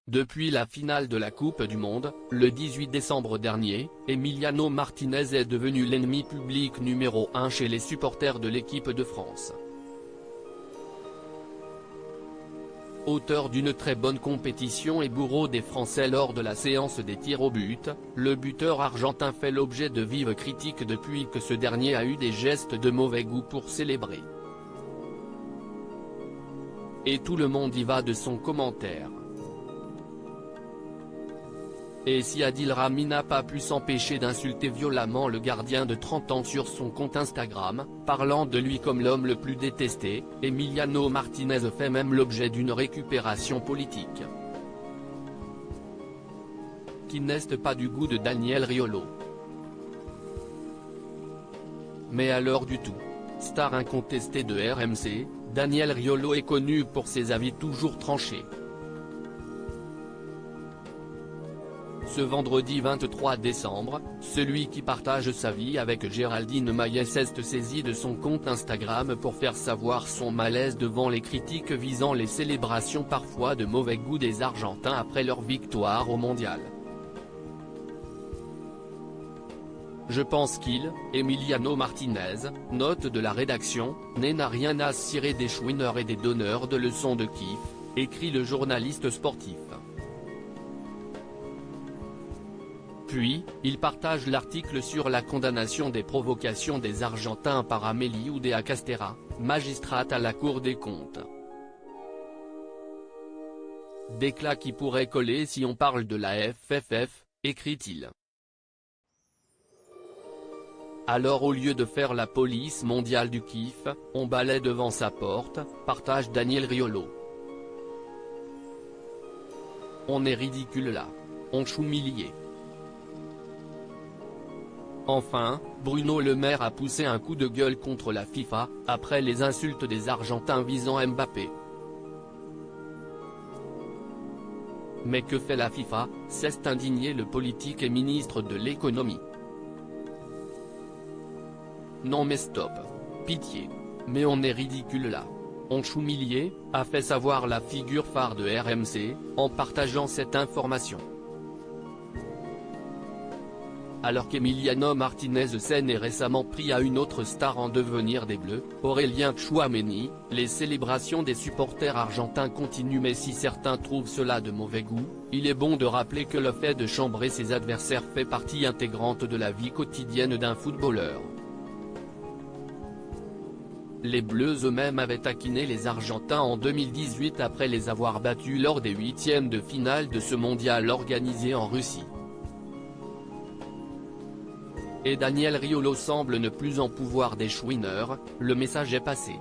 Depuis la finale de la Coupe du Monde, le 18 décembre dernier, Emiliano Martinez est devenu l'ennemi public numéro 1 chez les supporters de l'équipe de France. Auteur d'une très bonne compétition et bourreau des Français lors de la séance des tirs au but, le buteur argentin fait l'objet de vives critiques depuis que ce dernier a eu des gestes de mauvais goût pour célébrer. Et tout le monde y va de son commentaire. Et si Adil Rami n'a pas pu s'empêcher d'insulter violemment le gardien de 30 ans sur son compte Instagram, parlant de lui comme l'homme le plus détesté, Emiliano Martinez fait même l'objet d'une récupération politique. Qui n'est pas du goût de Daniel Riolo. Mais alors du tout. Star incontesté de RMC, Daniel Riolo est connu pour ses avis toujours tranchés. Ce vendredi 23 décembre, celui qui partage sa vie avec Géraldine Maillet s'est saisi de son compte Instagram pour faire savoir son malaise devant les critiques visant les célébrations parfois de mauvais goût des Argentins après leur victoire au Mondial. Je pense qu'il, Emiliano Martinez, note de la rédaction, n'a rien à cirer des chouineurs et des donneurs de leçons de kiff, écrit le journaliste sportif. Puis, il partage l'article sur la condamnation des provocations des Argentins par Amélie Oudéa Castéra, magistrate à la Cour des comptes. D'éclat qui pourrait coller si on parle de la FFF, écrit-il. Alors au lieu de faire la police mondiale du kiff, on balaie devant sa porte, partage Daniel Riolo. On est ridicule là. On s'humilie. Enfin, Bruno Le Maire a poussé un coup de gueule contre la FIFA, après les insultes des Argentins visant Mbappé. Mais que fait la FIFA, s'est indigné le politique et ministre de l'économie. Non mais stop. Pitié. Mais on est ridicule là. On s'humilie, a fait savoir la figure phare de RMC, en partageant cette information. Alors qu'Emiliano Martinez s'en est récemment pris à une autre star en devenir des Bleus, Aurélien Tchouaméni, les célébrations des supporters argentins continuent mais si certains trouvent cela de mauvais goût, il est bon de rappeler que le fait de chambrer ses adversaires fait partie intégrante de la vie quotidienne d'un footballeur. Les Bleus eux-mêmes avaient taquiné les Argentins en 2018 après les avoir battus lors des huitièmes de finale de ce mondial organisé en Russie. Et Daniel Riolo semble ne plus en pouvoir des chouineurs, le message est passé.